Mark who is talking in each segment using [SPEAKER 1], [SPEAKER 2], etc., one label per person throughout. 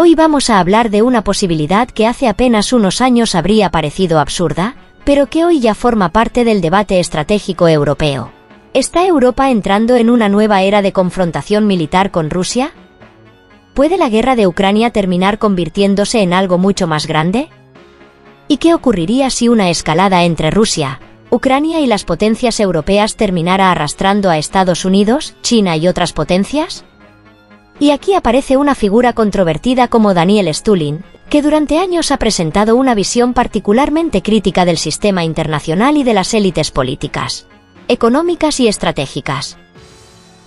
[SPEAKER 1] Hoy vamos a hablar de una posibilidad que hace apenas unos años habría parecido absurda, pero que hoy ya forma parte del debate estratégico europeo. ¿Está Europa entrando en una nueva era de confrontación militar con Rusia? ¿Puede la guerra de Ucrania terminar convirtiéndose en algo mucho más grande? ¿Y qué ocurriría si una escalada entre Rusia, Ucrania y las potencias europeas terminara arrastrando a Estados Unidos, China y otras potencias? Y aquí aparece una figura controvertida como Daniel Stulin, que durante años ha presentado una visión particularmente crítica del sistema internacional y de las élites políticas, económicas y estratégicas.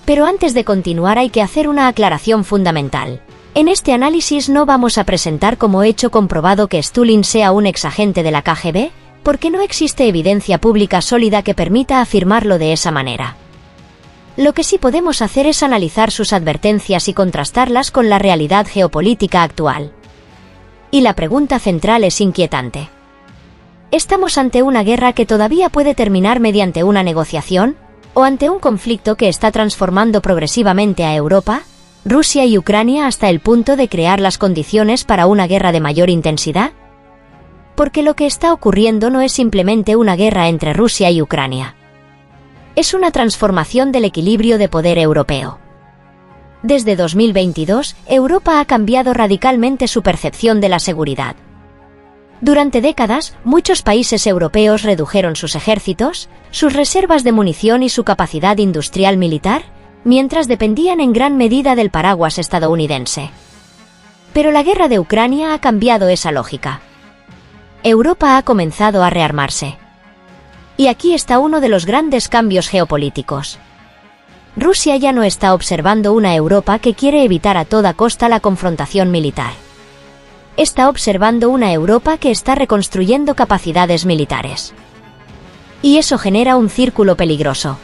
[SPEAKER 1] Pero antes de continuar hay que hacer una aclaración fundamental. En este análisis no vamos a presentar como hecho comprobado que Stulin sea un exagente de la KGB, porque no existe evidencia pública sólida que permita afirmarlo de esa manera. Lo que sí podemos hacer es analizar sus advertencias y contrastarlas con la realidad geopolítica actual. Y la pregunta central es inquietante. ¿Estamos ante una guerra que todavía puede terminar mediante una negociación? ¿O ante un conflicto que está transformando progresivamente a Europa, Rusia y Ucrania hasta el punto de crear las condiciones para una guerra de mayor intensidad? Porque lo que está ocurriendo no es simplemente una guerra entre Rusia y Ucrania. Es una transformación del equilibrio de poder europeo. Desde 2022, Europa ha cambiado radicalmente su percepción de la seguridad. Durante décadas, muchos países europeos redujeron sus ejércitos, sus reservas de munición y su capacidad industrial militar, mientras dependían en gran medida del paraguas estadounidense. Pero la guerra de Ucrania ha cambiado esa lógica. Europa ha comenzado a rearmarse. Y aquí está uno de los grandes cambios geopolíticos. Rusia ya no está observando una Europa que quiere evitar a toda costa la confrontación militar. Está observando una Europa que está reconstruyendo capacidades militares. Y eso genera un círculo peligroso.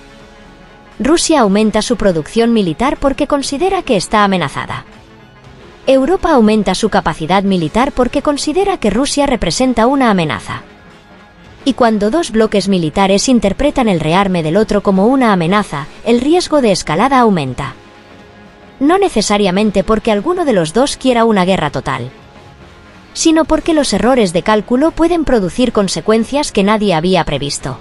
[SPEAKER 1] Rusia aumenta su producción militar porque considera que está amenazada. Europa aumenta su capacidad militar porque considera que Rusia representa una amenaza. Y cuando dos bloques militares interpretan el rearme del otro como una amenaza, el riesgo de escalada aumenta. No necesariamente porque alguno de los dos quiera una guerra total, sino porque los errores de cálculo pueden producir consecuencias que nadie había previsto.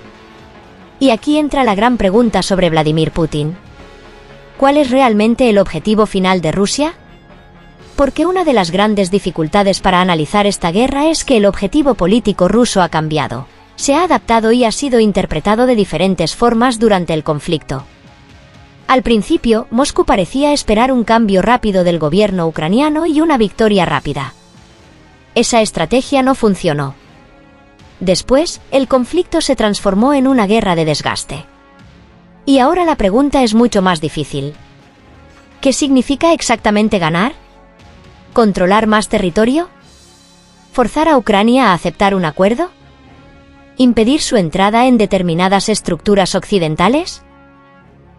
[SPEAKER 1] Y aquí entra la gran pregunta sobre Vladimir Putin. ¿Cuál es realmente el objetivo final de Rusia? Porque una de las grandes dificultades para analizar esta guerra es que el objetivo político ruso ha cambiado. Se ha adaptado y ha sido interpretado de diferentes formas durante el conflicto. Al principio, Moscú parecía esperar un cambio rápido del gobierno ucraniano y una victoria rápida. Esa estrategia no funcionó. Después, el conflicto se transformó en una guerra de desgaste. Y ahora la pregunta es mucho más difícil. ¿Qué significa exactamente ganar? ¿Controlar más territorio? ¿Forzar a Ucrania a aceptar un acuerdo? ¿Impedir su entrada en determinadas estructuras occidentales?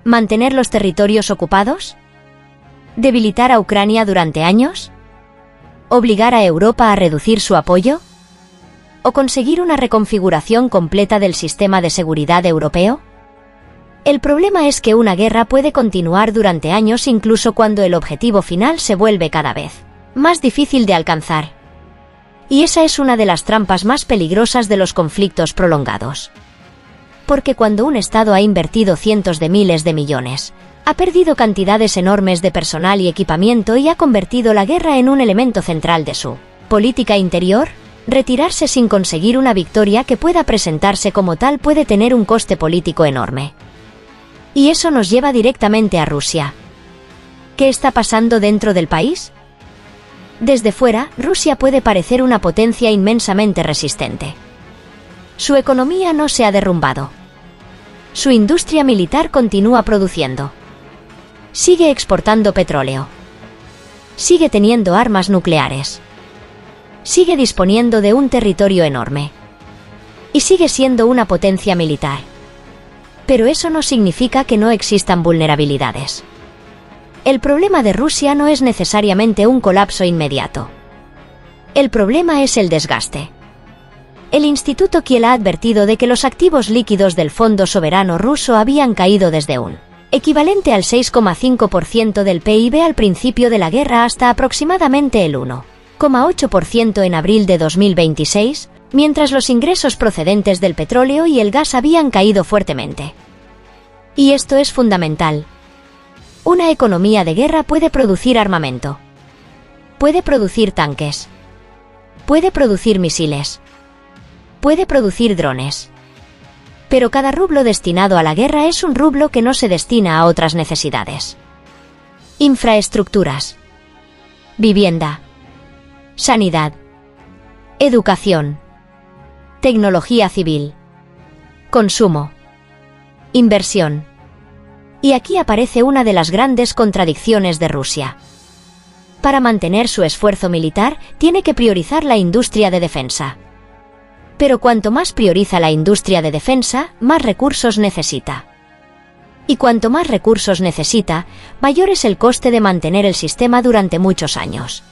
[SPEAKER 1] ¿Mantener los territorios ocupados? ¿Debilitar a Ucrania durante años? ¿Obligar a Europa a reducir su apoyo? ¿O conseguir una reconfiguración completa del sistema de seguridad europeo? El problema es que una guerra puede continuar durante años incluso cuando el objetivo final se vuelve cada vez más difícil de alcanzar. Y esa es una de las trampas más peligrosas de los conflictos prolongados. Porque cuando un Estado ha invertido cientos de miles de millones, ha perdido cantidades enormes de personal y equipamiento y ha convertido la guerra en un elemento central de su política interior, retirarse sin conseguir una victoria que pueda presentarse como tal puede tener un coste político enorme. Y eso nos lleva directamente a Rusia. ¿Qué está pasando dentro del país? Desde fuera, Rusia puede parecer una potencia inmensamente resistente. Su economía no se ha derrumbado. Su industria militar continúa produciendo. Sigue exportando petróleo. Sigue teniendo armas nucleares. Sigue disponiendo de un territorio enorme. Y sigue siendo una potencia militar. Pero eso no significa que no existan vulnerabilidades. El problema de Rusia no es necesariamente un colapso inmediato. El problema es el desgaste. El Instituto Kiel ha advertido de que los activos líquidos del Fondo Soberano ruso habían caído desde un equivalente al 6,5% del PIB al principio de la guerra hasta aproximadamente el 1,8% en abril de 2026, mientras los ingresos procedentes del petróleo y el gas habían caído fuertemente. Y esto es fundamental. Una economía de guerra puede producir armamento. Puede producir tanques. Puede producir misiles. Puede producir drones. Pero cada rublo destinado a la guerra es un rublo que no se destina a otras necesidades. Infraestructuras. Vivienda. Sanidad. Educación. Tecnología civil. Consumo. Inversión. Y aquí aparece una de las grandes contradicciones de Rusia. Para mantener su esfuerzo militar, tiene que priorizar la industria de defensa. Pero cuanto más prioriza la industria de defensa, más recursos necesita. Y cuanto más recursos necesita, mayor es el coste de mantener el sistema durante muchos años.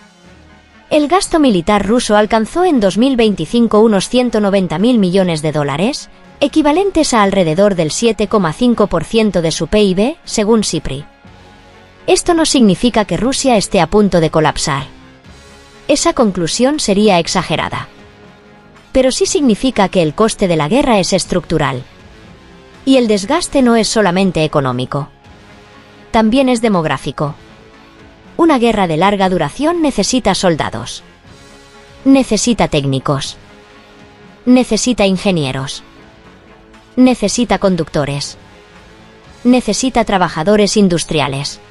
[SPEAKER 1] El gasto militar ruso alcanzó en 2025 unos 190.000 millones de dólares, equivalentes a alrededor del 7,5% de su PIB, según SIPRI. Esto no significa que Rusia esté a punto de colapsar. Esa conclusión sería exagerada. Pero sí significa que el coste de la guerra es estructural. Y el desgaste no es solamente económico. También es demográfico. Una guerra de larga duración necesita soldados. Necesita técnicos. Necesita ingenieros. Necesita conductores. Necesita trabajadores industriales.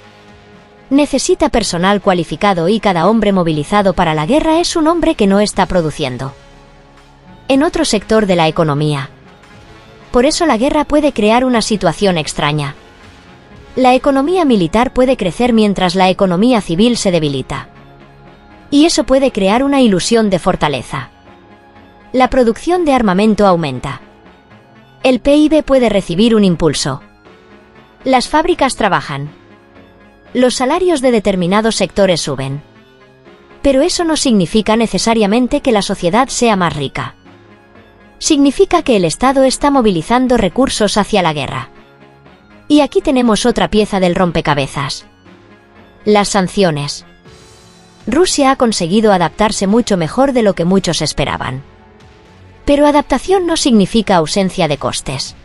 [SPEAKER 1] Necesita personal cualificado y cada hombre movilizado para la guerra es un hombre que no está produciendo. En otro sector de la economía. Por eso la guerra puede crear una situación extraña. La economía militar puede crecer mientras la economía civil se debilita. Y eso puede crear una ilusión de fortaleza. La producción de armamento aumenta. El PIB puede recibir un impulso. Las fábricas trabajan. Los salarios de determinados sectores suben. Pero eso no significa necesariamente que la sociedad sea más rica. Significa que el Estado está movilizando recursos hacia la guerra. Y aquí tenemos otra pieza del rompecabezas. Las sanciones. Rusia ha conseguido adaptarse mucho mejor de lo que muchos esperaban. Pero adaptación no significa ausencia de costes.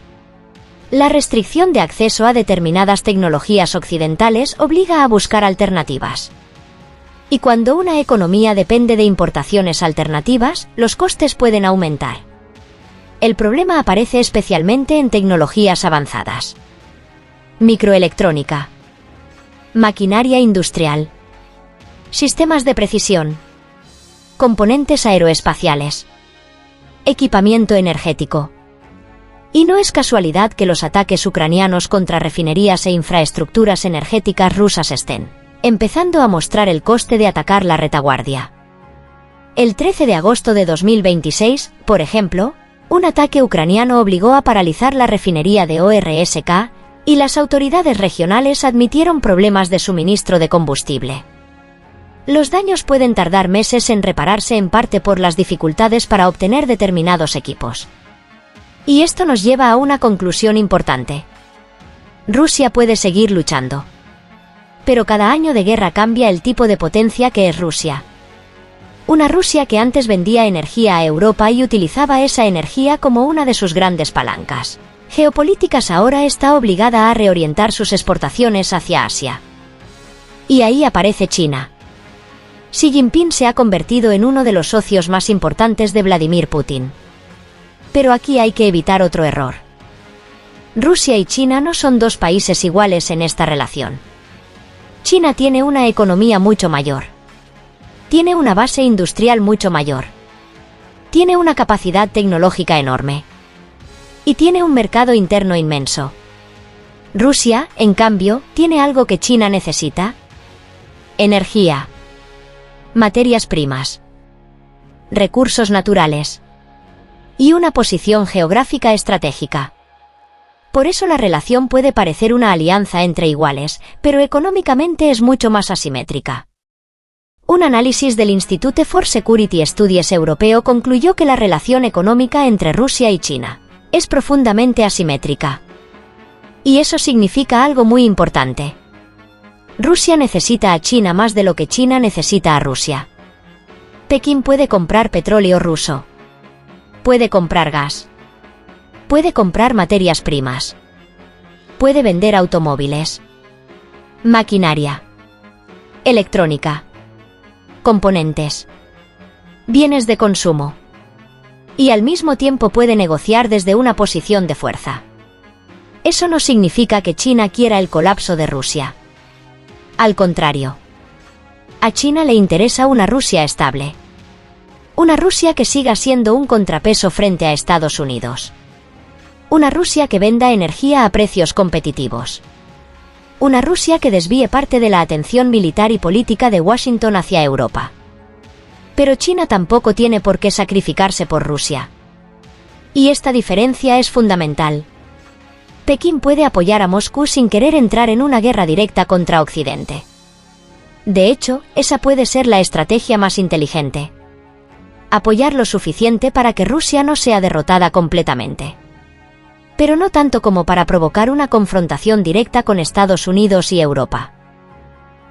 [SPEAKER 1] La restricción de acceso a determinadas tecnologías occidentales obliga a buscar alternativas. Y cuando una economía depende de importaciones alternativas, los costes pueden aumentar. El problema aparece especialmente en tecnologías avanzadas. Microelectrónica. Maquinaria industrial. Sistemas de precisión. Componentes aeroespaciales. Equipamiento energético. Y no es casualidad que los ataques ucranianos contra refinerías e infraestructuras energéticas rusas estén empezando a mostrar el coste de atacar la retaguardia. El 13 de agosto de 2026, por ejemplo, un ataque ucraniano obligó a paralizar la refinería de ORSK, y las autoridades regionales admitieron problemas de suministro de combustible. Los daños pueden tardar meses en repararse en parte por las dificultades para obtener determinados equipos. Y esto nos lleva a una conclusión importante. Rusia puede seguir luchando. Pero cada año de guerra cambia el tipo de potencia que es Rusia. Una Rusia que antes vendía energía a Europa y utilizaba esa energía como una de sus grandes palancas geopolíticas ahora está obligada a reorientar sus exportaciones hacia Asia. Y ahí aparece China. Xi Jinping se ha convertido en uno de los socios más importantes de Vladimir Putin. Pero aquí hay que evitar otro error. Rusia y China no son dos países iguales en esta relación. China tiene una economía mucho mayor. Tiene una base industrial mucho mayor. Tiene una capacidad tecnológica enorme. Y tiene un mercado interno inmenso. Rusia, en cambio, tiene algo que China necesita. Energía. Materias primas. Recursos naturales. Y una posición geográfica estratégica. Por eso la relación puede parecer una alianza entre iguales, pero económicamente es mucho más asimétrica. Un análisis del Institute for Security Studies europeo concluyó que la relación económica entre Rusia y China es profundamente asimétrica. Y eso significa algo muy importante. Rusia necesita a China más de lo que China necesita a Rusia. Pekín puede comprar petróleo ruso. Puede comprar gas. Puede comprar materias primas. Puede vender automóviles. Maquinaria. Electrónica. Componentes. Bienes de consumo. Y al mismo tiempo puede negociar desde una posición de fuerza. Eso no significa que China quiera el colapso de Rusia. Al contrario. A China le interesa una Rusia estable. Una Rusia que siga siendo un contrapeso frente a Estados Unidos. Una Rusia que venda energía a precios competitivos. Una Rusia que desvíe parte de la atención militar y política de Washington hacia Europa. Pero China tampoco tiene por qué sacrificarse por Rusia. Y esta diferencia es fundamental. Pekín puede apoyar a Moscú sin querer entrar en una guerra directa contra Occidente. De hecho, esa puede ser la estrategia más inteligente. Apoyar lo suficiente para que Rusia no sea derrotada completamente. Pero no tanto como para provocar una confrontación directa con Estados Unidos y Europa.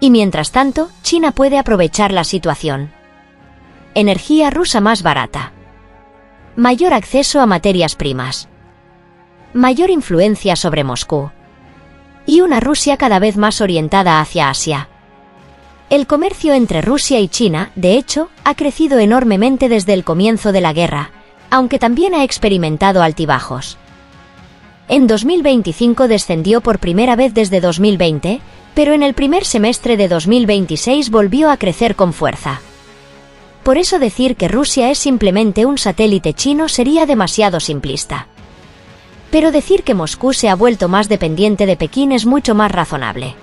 [SPEAKER 1] Y mientras tanto, China puede aprovechar la situación. Energía rusa más barata. Mayor acceso a materias primas. Mayor influencia sobre Moscú. Y una Rusia cada vez más orientada hacia Asia. El comercio entre Rusia y China, de hecho, ha crecido enormemente desde el comienzo de la guerra, aunque también ha experimentado altibajos. En 2025 descendió por primera vez desde 2020, pero en el primer semestre de 2026 volvió a crecer con fuerza. Por eso decir que Rusia es simplemente un satélite chino sería demasiado simplista. Pero decir que Moscú se ha vuelto más dependiente de Pekín es mucho más razonable.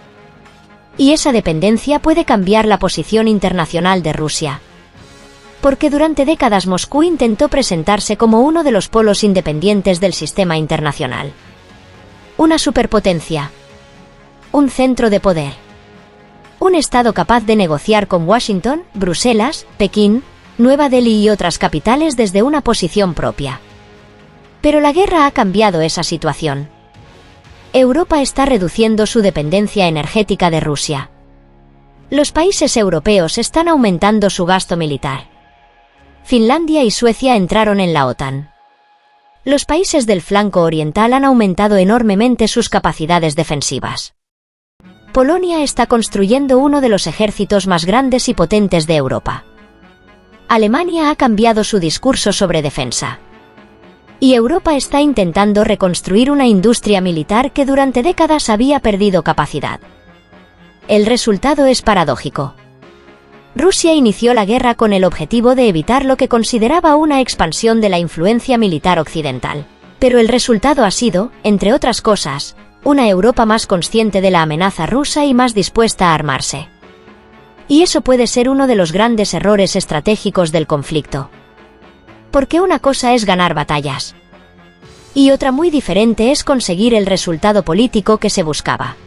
[SPEAKER 1] Y esa dependencia puede cambiar la posición internacional de Rusia. Porque durante décadas Moscú intentó presentarse como uno de los polos independientes del sistema internacional. Una superpotencia. Un centro de poder. Un estado capaz de negociar con Washington, Bruselas, Pekín, Nueva Delhi y otras capitales desde una posición propia. Pero la guerra ha cambiado esa situación. Europa está reduciendo su dependencia energética de Rusia. Los países europeos están aumentando su gasto militar. Finlandia y Suecia entraron en la OTAN. Los países del flanco oriental han aumentado enormemente sus capacidades defensivas. Polonia está construyendo uno de los ejércitos más grandes y potentes de Europa. Alemania ha cambiado su discurso sobre defensa. Y Europa está intentando reconstruir una industria militar que durante décadas había perdido capacidad. El resultado es paradójico. Rusia inició la guerra con el objetivo de evitar lo que consideraba una expansión de la influencia militar occidental. Pero el resultado ha sido, entre otras cosas, una Europa más consciente de la amenaza rusa y más dispuesta a armarse. Y eso puede ser uno de los grandes errores estratégicos del conflicto. Porque una cosa es ganar batallas. Y otra muy diferente es conseguir el resultado político que se buscaba.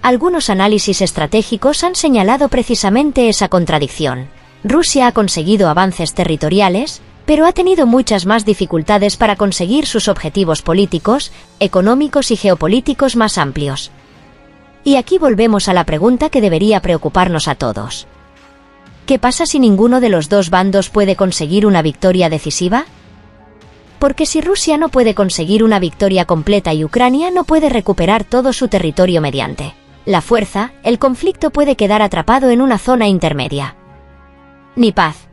[SPEAKER 1] Algunos análisis estratégicos han señalado precisamente esa contradicción. Rusia ha conseguido avances territoriales, pero ha tenido muchas más dificultades para conseguir sus objetivos políticos, económicos y geopolíticos más amplios. Y aquí volvemos a la pregunta que debería preocuparnos a todos. ¿Qué pasa si ninguno de los dos bandos puede conseguir una victoria decisiva? Porque si Rusia no puede conseguir una victoria completa y Ucrania no puede recuperar todo su territorio mediante la fuerza, el conflicto puede quedar atrapado en una zona intermedia. Ni paz.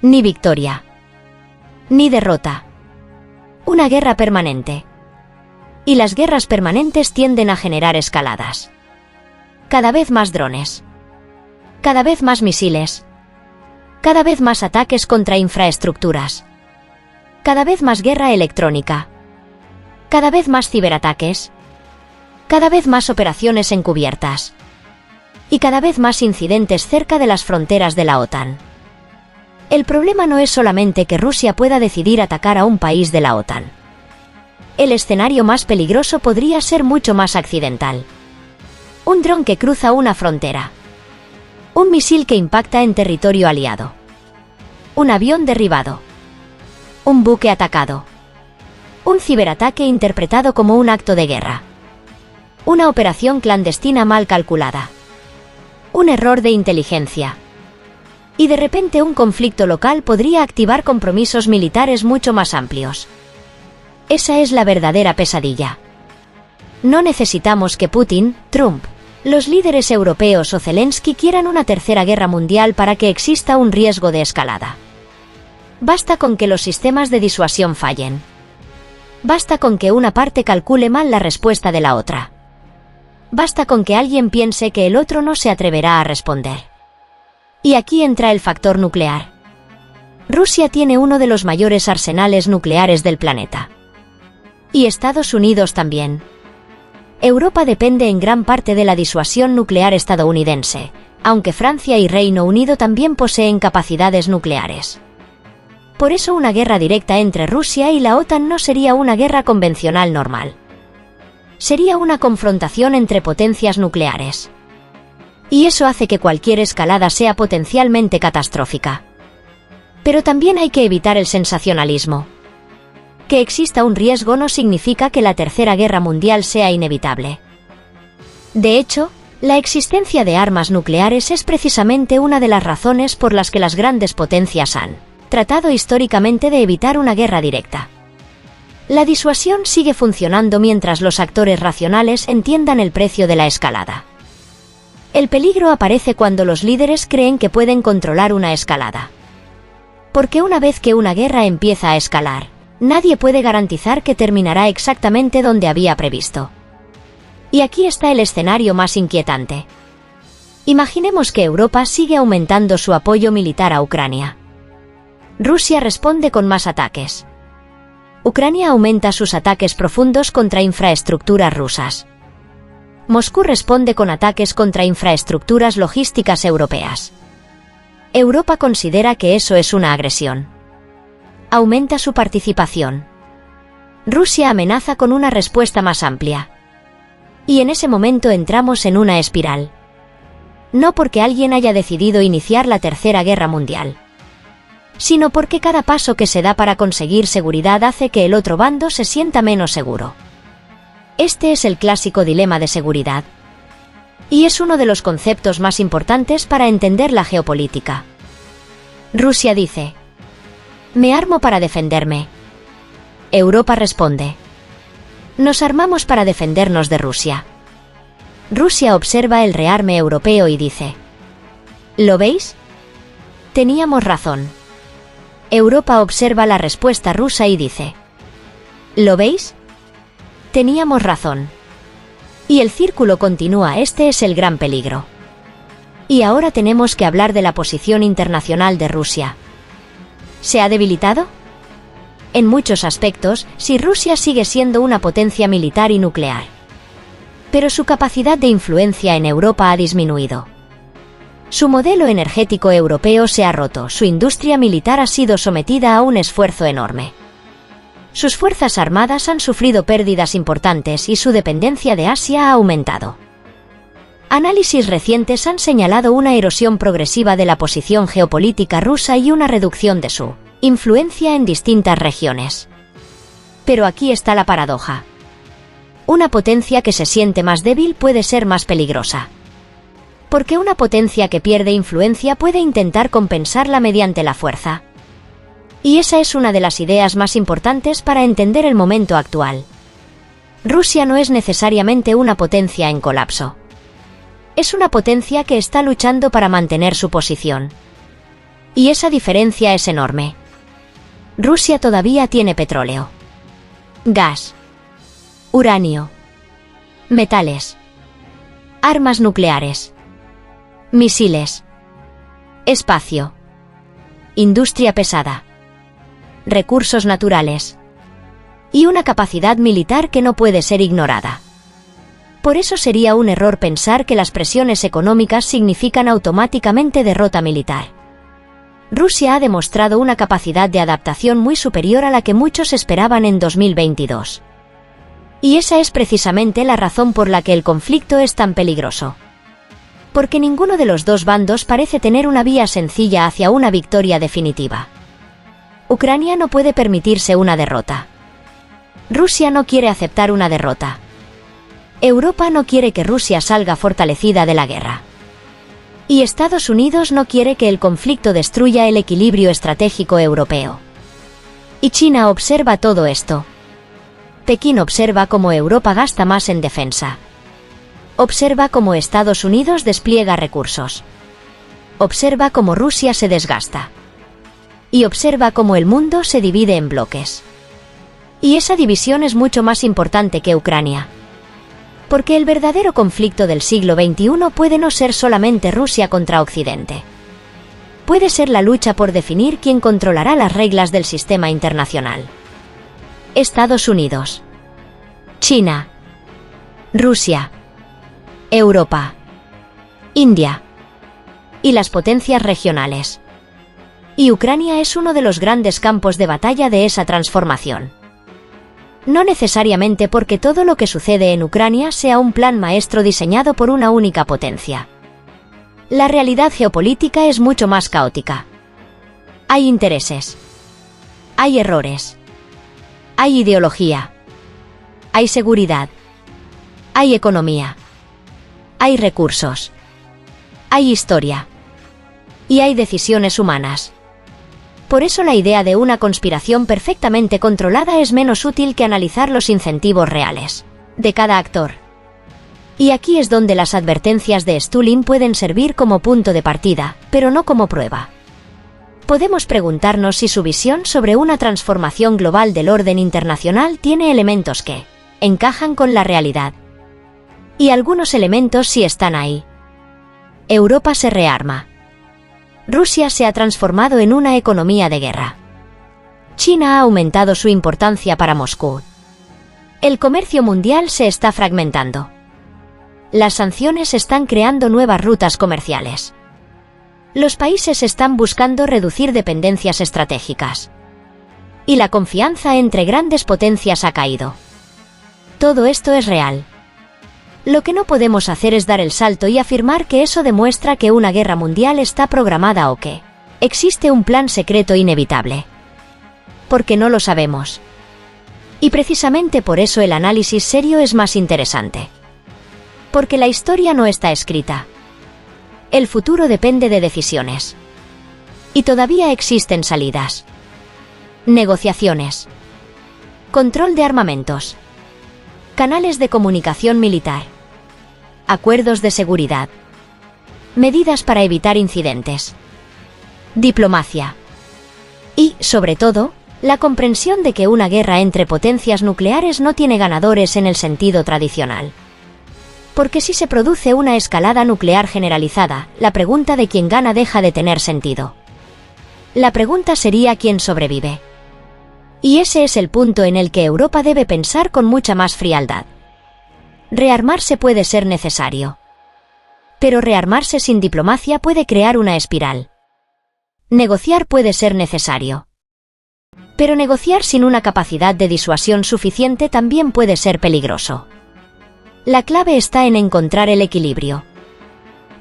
[SPEAKER 1] Ni victoria. Ni derrota. Una guerra permanente. Y las guerras permanentes tienden a generar escaladas. Cada vez más drones. Cada vez más misiles. Cada vez más ataques contra infraestructuras. Cada vez más guerra electrónica. Cada vez más ciberataques. Cada vez más operaciones encubiertas. Y cada vez más incidentes cerca de las fronteras de la OTAN. El problema no es solamente que Rusia pueda decidir atacar a un país de la OTAN. El escenario más peligroso podría ser mucho más accidental. Un dron que cruza una frontera. Un misil que impacta en territorio aliado. Un avión derribado. Un buque atacado. Un ciberataque interpretado como un acto de guerra. Una operación clandestina mal calculada. Un error de inteligencia. Y de repente un conflicto local podría activar compromisos militares mucho más amplios. Esa es la verdadera pesadilla. No necesitamos que Putin, Trump, los líderes europeos o Zelensky quieran una tercera guerra mundial para que exista un riesgo de escalada. Basta con que los sistemas de disuasión fallen. Basta con que una parte calcule mal la respuesta de la otra. Basta con que alguien piense que el otro no se atreverá a responder. Y aquí entra el factor nuclear. Rusia tiene uno de los mayores arsenales nucleares del planeta. Y Estados Unidos también. Europa depende en gran parte de la disuasión nuclear estadounidense, aunque Francia y Reino Unido también poseen capacidades nucleares. Por eso una guerra directa entre Rusia y la OTAN no sería una guerra convencional normal. Sería una confrontación entre potencias nucleares. Y eso hace que cualquier escalada sea potencialmente catastrófica. Pero también hay que evitar el sensacionalismo. Que exista un riesgo no significa que la Tercera Guerra Mundial sea inevitable. De hecho, la existencia de armas nucleares es precisamente una de las razones por las que las grandes potencias han tratado históricamente de evitar una guerra directa. La disuasión sigue funcionando mientras los actores racionales entiendan el precio de la escalada. El peligro aparece cuando los líderes creen que pueden controlar una escalada. Porque una vez que una guerra empieza a escalar, nadie puede garantizar que terminará exactamente donde había previsto. Y aquí está el escenario más inquietante. Imaginemos que Europa sigue aumentando su apoyo militar a Ucrania. Rusia responde con más ataques. Ucrania aumenta sus ataques profundos contra infraestructuras rusas. Moscú responde con ataques contra infraestructuras logísticas europeas. Europa considera que eso es una agresión. Aumenta su participación. Rusia amenaza con una respuesta más amplia. Y en ese momento entramos en una espiral. No porque alguien haya decidido iniciar la Tercera Guerra Mundial, sino porque cada paso que se da para conseguir seguridad hace que el otro bando se sienta menos seguro. Este es el clásico dilema de seguridad. Y es uno de los conceptos más importantes para entender la geopolítica. Rusia dice: me armo para defenderme. Europa responde: nos armamos para defendernos de Rusia. Rusia observa el rearme europeo y dice: ¿lo veis? Teníamos razón. Europa observa la respuesta rusa y dice: ¿lo veis? Teníamos razón. Y el círculo continúa. Este es el gran peligro. Y ahora tenemos que hablar de la posición internacional de Rusia. ¿Se ha debilitado? En muchos aspectos, sí, Rusia sigue siendo una potencia militar y nuclear. Pero su capacidad de influencia en Europa ha disminuido. Su modelo energético europeo se ha roto, su industria militar ha sido sometida a un esfuerzo enorme. Sus fuerzas armadas han sufrido pérdidas importantes y su dependencia de Asia ha aumentado. Análisis recientes han señalado una erosión progresiva de la posición geopolítica rusa y una reducción de su influencia en distintas regiones. Pero aquí está la paradoja. Una potencia que se siente más débil puede ser más peligrosa. Porque una potencia que pierde influencia puede intentar compensarla mediante la fuerza. Y esa es una de las ideas más importantes para entender el momento actual. Rusia no es necesariamente una potencia en colapso. Es una potencia que está luchando para mantener su posición. Y esa diferencia es enorme. Rusia todavía tiene petróleo, gas, uranio, metales, armas nucleares, misiles, espacio, industria pesada, recursos naturales y una capacidad militar que no puede ser ignorada. Por eso sería un error pensar que las presiones económicas significan automáticamente derrota militar. Rusia ha demostrado una capacidad de adaptación muy superior a la que muchos esperaban en 2022. Y esa es precisamente la razón por la que el conflicto es tan peligroso. Porque ninguno de los dos bandos parece tener una vía sencilla hacia una victoria definitiva. Ucrania no puede permitirse una derrota. Rusia no quiere aceptar una derrota. Europa no quiere que Rusia salga fortalecida de la guerra. Y Estados Unidos no quiere que el conflicto destruya el equilibrio estratégico europeo. Y China observa todo esto. Pekín observa cómo Europa gasta más en defensa. Observa cómo Estados Unidos despliega recursos. Observa cómo Rusia se desgasta. Y observa cómo el mundo se divide en bloques. Y esa división es mucho más importante que Ucrania. Porque el verdadero conflicto del siglo XXI puede no ser solamente Rusia contra Occidente. Puede ser la lucha por definir quién controlará las reglas del sistema internacional. Estados Unidos, China, Rusia, Europa, India y las potencias regionales. Y Ucrania es uno de los grandes campos de batalla de esa transformación. No necesariamente porque todo lo que sucede en Ucrania sea un plan maestro diseñado por una única potencia. La realidad geopolítica es mucho más caótica. Hay intereses. Hay errores. Hay ideología. Hay seguridad. Hay economía. Hay recursos. Hay historia. Y hay decisiones humanas. Por eso la idea de una conspiración perfectamente controlada es menos útil que analizar los incentivos reales de cada actor. Y aquí es donde las advertencias de Stulin pueden servir como punto de partida, pero no como prueba. Podemos preguntarnos si su visión sobre una transformación global del orden internacional tiene elementos que encajan con la realidad. Y algunos elementos sí están ahí. Europa se rearma. Rusia se ha transformado en una economía de guerra. China ha aumentado su importancia para Moscú. El comercio mundial se está fragmentando. Las sanciones están creando nuevas rutas comerciales. Los países están buscando reducir dependencias estratégicas. Y la confianza entre grandes potencias ha caído. Todo esto es real. Lo que no podemos hacer es dar el salto y afirmar que eso demuestra que una guerra mundial está programada o que existe un plan secreto inevitable. Porque no lo sabemos. Y precisamente por eso el análisis serio es más interesante. Porque la historia no está escrita. El futuro depende de decisiones. Y todavía existen salidas. Negociaciones. Control de armamentos. Canales de comunicación militar. Acuerdos de seguridad. Medidas para evitar incidentes. Diplomacia. Y, sobre todo, la comprensión de que una guerra entre potencias nucleares no tiene ganadores en el sentido tradicional. Porque si se produce una escalada nuclear generalizada, la pregunta de quién gana deja de tener sentido. La pregunta sería quién sobrevive. Y ese es el punto en el que Europa debe pensar con mucha más frialdad. Rearmarse puede ser necesario. Pero rearmarse sin diplomacia puede crear una espiral. Negociar puede ser necesario. Pero negociar sin una capacidad de disuasión suficiente también puede ser peligroso. La clave está en encontrar el equilibrio.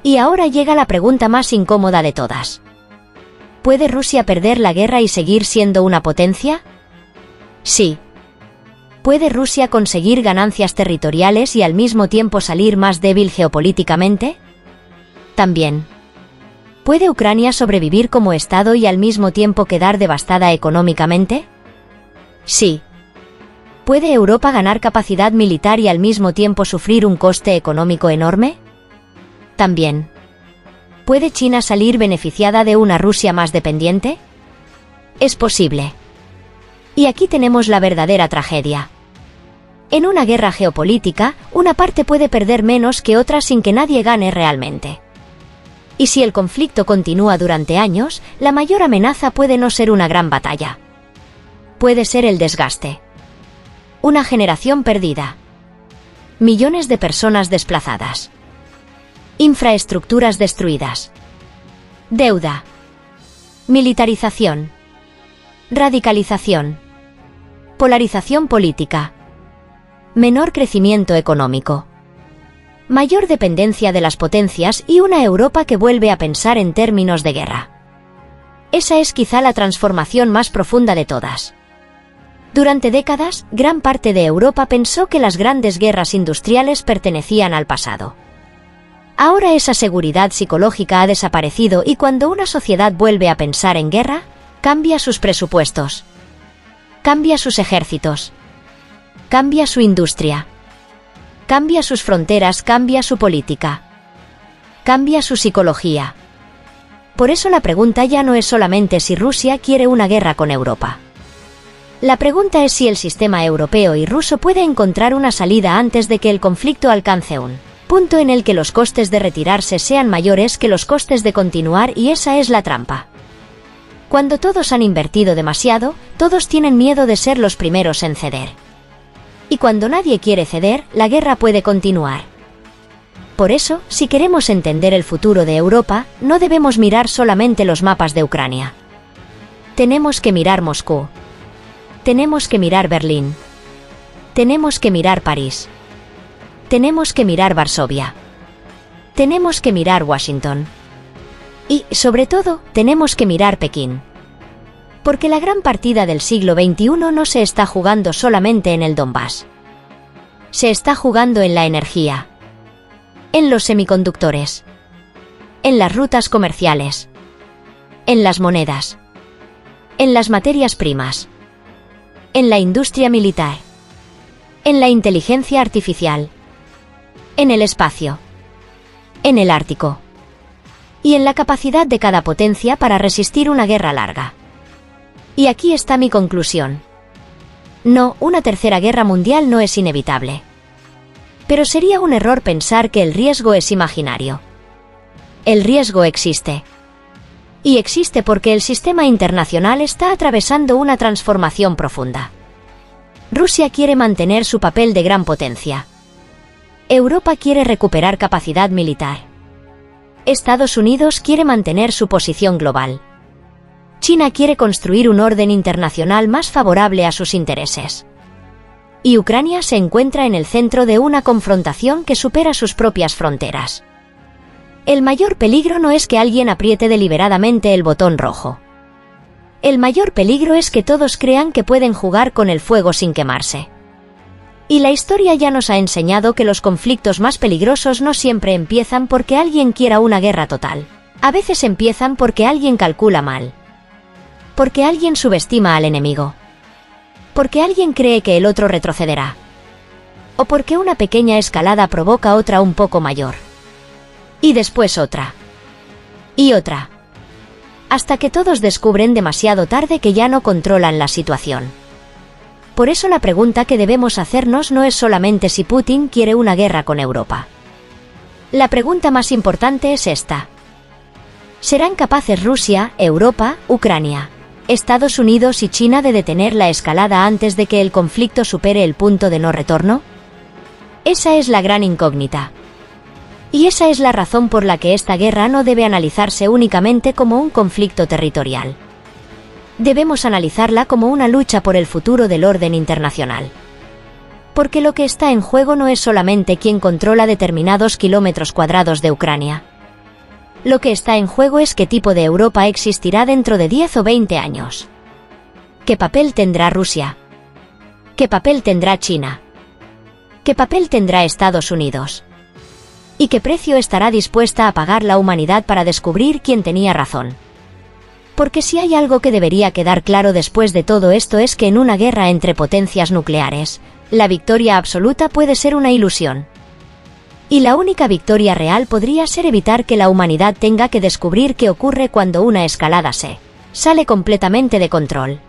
[SPEAKER 1] Y ahora llega la pregunta más incómoda de todas. ¿Puede Rusia perder la guerra y seguir siendo una potencia? Sí. ¿Puede Rusia conseguir ganancias territoriales y al mismo tiempo salir más débil geopolíticamente? También. ¿Puede Ucrania sobrevivir como Estado y al mismo tiempo quedar devastada económicamente? Sí. ¿Puede Europa ganar capacidad militar y al mismo tiempo sufrir un coste económico enorme? También. ¿Puede China salir beneficiada de una Rusia más dependiente? Es posible. Y aquí tenemos la verdadera tragedia. En una guerra geopolítica, una parte puede perder menos que otra sin que nadie gane realmente. Y si el conflicto continúa durante años, la mayor amenaza puede no ser una gran batalla. Puede ser el desgaste. Una generación perdida. Millones de personas desplazadas. Infraestructuras destruidas. Deuda. Militarización. Radicalización. Polarización política. Menor crecimiento económico. Mayor dependencia de las potencias y una Europa que vuelve a pensar en términos de guerra. Esa es quizá la transformación más profunda de todas. Durante décadas, gran parte de Europa pensó que las grandes guerras industriales pertenecían al pasado. Ahora esa seguridad psicológica ha desaparecido y cuando una sociedad vuelve a pensar en guerra, cambia sus presupuestos, cambia sus ejércitos, cambia su industria, cambia sus fronteras, cambia su política, cambia su psicología. Por eso la pregunta ya no es solamente si Rusia quiere una guerra con Europa. La pregunta es si el sistema europeo y ruso puede encontrar una salida antes de que el conflicto alcance un punto en el que los costes de retirarse sean mayores que los costes de continuar, y esa es la trampa. Cuando todos han invertido demasiado, todos tienen miedo de ser los primeros en ceder. Y cuando nadie quiere ceder, la guerra puede continuar. Por eso, si queremos entender el futuro de Europa, no debemos mirar solamente los mapas de Ucrania. Tenemos que mirar Moscú. Tenemos que mirar Berlín. Tenemos que mirar París. Tenemos que mirar Varsovia. Tenemos que mirar Washington. Y, sobre todo, tenemos que mirar Pekín. Porque la gran partida del siglo XXI no se está jugando solamente en el Donbass. Se está jugando en la energía, en los semiconductores, en las rutas comerciales, en las monedas, en las materias primas, en la industria militar, en la inteligencia artificial, en el espacio, en el Ártico, y en la capacidad de cada potencia para resistir una guerra larga. Y aquí está mi conclusión. No, una tercera guerra mundial no es inevitable. Pero sería un error pensar que el riesgo es imaginario. El riesgo existe. Y existe porque el sistema internacional está atravesando una transformación profunda. Rusia quiere mantener su papel de gran potencia. Europa quiere recuperar capacidad militar. Estados Unidos quiere mantener su posición global. China quiere construir un orden internacional más favorable a sus intereses. Y Ucrania se encuentra en el centro de una confrontación que supera sus propias fronteras. El mayor peligro no es que alguien apriete deliberadamente el botón rojo. El mayor peligro es que todos crean que pueden jugar con el fuego sin quemarse. Y la historia ya nos ha enseñado que los conflictos más peligrosos no siempre empiezan porque alguien quiera una guerra total. A veces empiezan porque alguien calcula mal. Porque alguien subestima al enemigo. Porque alguien cree que el otro retrocederá. O porque una pequeña escalada provoca otra un poco mayor. Y después otra. Y otra. Hasta que todos descubren demasiado tarde que ya no controlan la situación. Por eso la pregunta que debemos hacernos no es solamente si Putin quiere una guerra con Europa. La pregunta más importante es esta. ¿Serán capaces Rusia, Europa, Ucrania, Estados Unidos y China de detener la escalada antes de que el conflicto supere el punto de no retorno? Esa es la gran incógnita. Y esa es la razón por la que esta guerra no debe analizarse únicamente como un conflicto territorial. Debemos analizarla como una lucha por el futuro del orden internacional. Porque lo que está en juego no es solamente quién controla determinados kilómetros cuadrados de Ucrania. Lo que está en juego es qué tipo de Europa existirá dentro de 10 o 20 años. ¿Qué papel tendrá Rusia? ¿Qué papel tendrá China? ¿Qué papel tendrá Estados Unidos? ¿Y qué precio estará dispuesta a pagar la humanidad para descubrir quién tenía razón? Porque si hay algo que debería quedar claro después de todo esto es que en una guerra entre potencias nucleares, la victoria absoluta puede ser una ilusión. Y la única victoria real podría ser evitar que la humanidad tenga que descubrir qué ocurre cuando una escalada se sale completamente de control.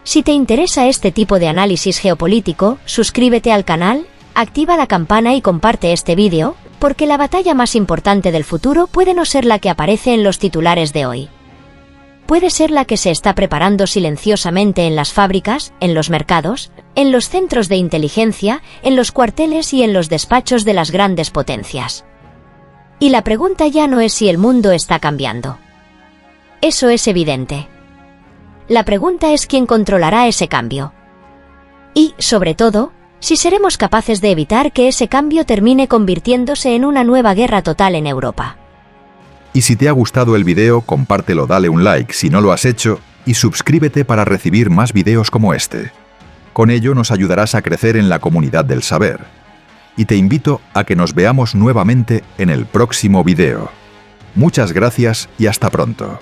[SPEAKER 1] Si te interesa este tipo de análisis geopolítico, suscríbete al canal, activa la campana y comparte este vídeo, porque la batalla más importante del futuro puede no ser la que aparece en los titulares de hoy. Puede ser la que se está preparando silenciosamente en las fábricas, en los mercados, en los centros de inteligencia, en los cuarteles y en los despachos de las grandes potencias. Y la pregunta ya no es si el mundo está cambiando. Eso es evidente. La pregunta es quién controlará ese cambio. Y, sobre todo, si seremos capaces de evitar que ese cambio termine convirtiéndose en una nueva guerra total en Europa.
[SPEAKER 2] Y si te ha gustado el video, compártelo, dale un like si no lo has hecho y suscríbete para recibir más videos como este. Con ello nos ayudarás a crecer en la comunidad del saber. Y te invito a que nos veamos nuevamente en el próximo video. Muchas gracias y hasta pronto.